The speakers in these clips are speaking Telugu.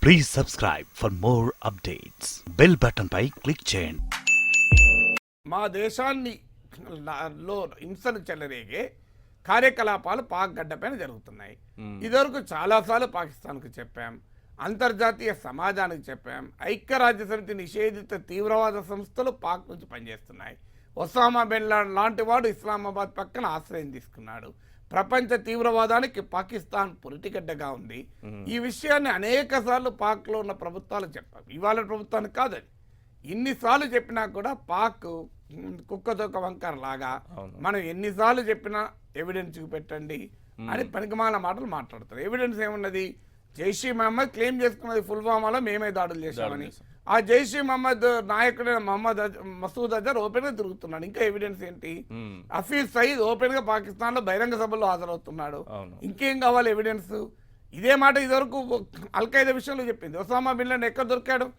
Please subscribe for more updates. Bell button pi click చేయండి. మా దేశాన్ని లో హింసలు చెలరేగే కార్యకలాపాలు పాక్ గడ్డపైన జరుగుతున్నాయి. ఇదివరకు చాలాసార్లు పాకిస్తాన్కు చెప్పాం, అంతర్జాతీయ సమాజానికి చెప్పాం. ఐక్యరాజ్య సమితి నిషేధిత తీవ్రవాద సంస్థలు పాక్ నుంచి పనిచేస్తున్నాయి. ఒసామా బిన్ లాడెన్ లాంటి వాడు ఇస్లామాబాద్ పక్కన ఆశ్రయం తీసుకున్నాడు. ప్రపంచ తీవ్రవాదానికి పాకిస్తాన్ పురిటిగడ్డగా ఉంది. ఈ విషయాన్ని అనేక సార్లు పాక్లో ఉన్న ప్రభుత్వాలు చెప్పాం. ఇవాళ ప్రభుత్వానికి కాదని ఇన్నిసార్లు చెప్పినా కూడా పాక్ కుక్కతోక వంకర లాగా మనం ఎన్నిసార్లు చెప్పినా ఎవిడెన్స్ చూపెట్టండి అని పనికిమాల మాటలు మాట్లాడతారు. ఎవిడెన్స్ ఏమున్నది? జైషీ మహమ్మద్ క్లెయిమ్ చేసుకున్నది పుల్వామాలో మేమే దాడులు చేశామని. ఆ జైషీ మహమ్మద్ నాయకుడైన మసూద్ అజర్ ఓపెన్ గా తిరుగుతున్నాడు. ఇంకా ఎవిడెన్స్ ఏంటి? హఫీజ్ సయీద్ ఓపెన్ గా పాకిస్తాన్ లో బహిరంగ సభల్లో హాజరవుతున్నాడు. ఇంకేం కావాలి ఎవిడెన్స్? ఇదే మాట ఇదివరకు అల్ఖైదా విషయంలో చెప్పింది. ఒసామా బిన్ లాడెన్ ఎక్కడ దొరికాడు?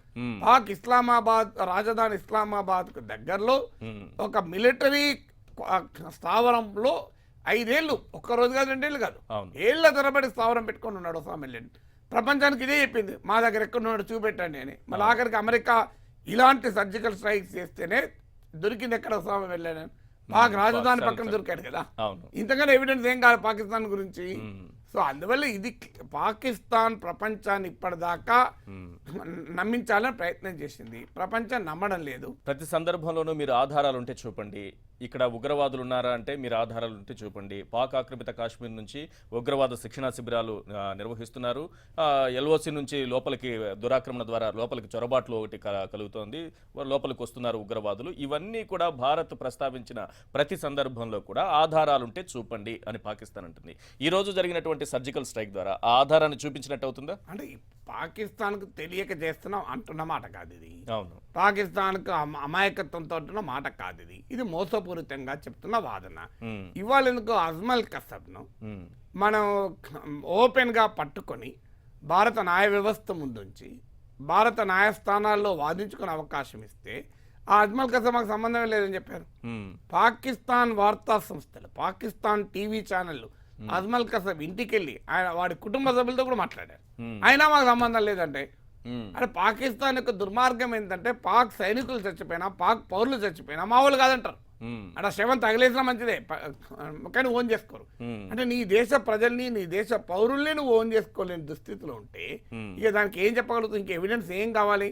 పాక్ ఇస్లామాబాద్ రాజధాని ఇస్లామాబాద్ కు దగ్గరలో ఒక మిలిటరీ స్థావరంలో 5 ఏళ్ళు, ఒక్కరోజు కాదు 2 ఏళ్ళు కాదు, ఏళ్ల తరబడి స్థావరం పెట్టుకొని ఉన్నాడు ఒసామా బిన్ లాడెన్. ప్రపంచానికి ఇదే చెప్పింది, మా దగ్గర ఎక్కడున్నాడు చూపెట్టండి అని. మళ్ళీ ఆఖరికి అమెరికా ఇలాంటి సర్జికల్ స్ట్రైక్స్ చేస్తేనే దొరికింది. ఎక్కడ ఒసామా బిన్ లాడెన్? పాక్ రాజధాని పక్కన దొరికాడు కదా. ఇంతకన్నా ఎవిడెన్స్ ఏం కాదు పాకిస్తాన్ గురించి. సో అందువల్ల ఇది పాకిస్తాన్ ప్రపంచాన్ని ఇప్పటిదాకా నమ్మించాలని ప్రయత్నం చేసింది. ప్రపంచం నమ్మడం లేదు. ప్రతి సందర్భంలోనూ మీరు ఆధారాలు ఉంటే చూపండి, ఇక్కడ ఉగ్రవాదులు ఉన్నారా అంటే మీరు ఆధారాలు ఉంటే చూపండి. పాక్ ఆక్రమిత కాశ్మీర్ నుంచి ఉగ్రవాద శిక్షణా శిబిరాలు నిర్వహిస్తున్నారు. ఎల్ఓసి నుంచి లోపలికి దురాక్రమణ ద్వారా లోపలికి చొరబాట్లు ఒకటి కలుగుతోంది, లోపలికి వస్తున్నారు ఉగ్రవాదులు. ఇవన్నీ కూడా భారత్ ప్రస్తావించిన ప్రతి సందర్భంలో కూడా ఆధారాలుంటే చూపండి అని పాకిస్తాన్ అంటుంది. ఈ రోజు జరిగినటువంటి సర్జికల్ స్ట్రైక్ ద్వారా ఆ ఆధారాన్ని చూపించినట్టు అవుతుందా? అంటే పాకిస్తాన్కు తెలియక చేస్తున్నాం అంటున్న మాట కాదు ఇది. అవును, పాకిస్తాన్కు అమాయకత్వంతో అంటున్న మాట కాదు ఇది. ఇది మోసపూరితంగా చెప్తున్న వాదన. ఇవాళ ఎందుకు అజ్మల్ కసబ్ను మనం ఓపెన్ గా పట్టుకొని భారత న్యాయ వ్యవస్థ ముందుంచి భారత న్యాయస్థానాల్లో వాదించుకునే అవకాశం ఇస్తే ఆ అజ్మల్ కసబ్ మాకు సంబంధం లేదని చెప్పారు. పాకిస్తాన్ వార్తా సంస్థలు, పాకిస్తాన్ టీవీ ఛానళ్ళు అజ్మల్ కసబ్ ఇంటికి వెళ్ళి ఆయన వాడి కుటుంబ సభ్యులతో కూడా మాట్లాడారు. అయినా మాకు సంబంధం లేదంటే అంటే పాకిస్తాన్ యొక్క దుర్మార్గం ఏంటంటే పాక్ సైనికులు చచ్చిపోయినా, పాక్ పౌరులు చచ్చిపోయినా మా వాళ్ళు కాదంటారు. అంటే శవం తగిలేసినా మంచిదే కానీ ఓన్ చేసుకోరు. అంటే నీ దేశ ప్రజల్ని, నీ దేశ పౌరుల్ని నువ్వు ఓన్ చేసుకోలేని దుస్థితిలో ఉంటే ఇక దానికి ఏం చెప్పగలుగుతుంది? ఇంక ఎవిడెన్స్ ఏం కావాలి?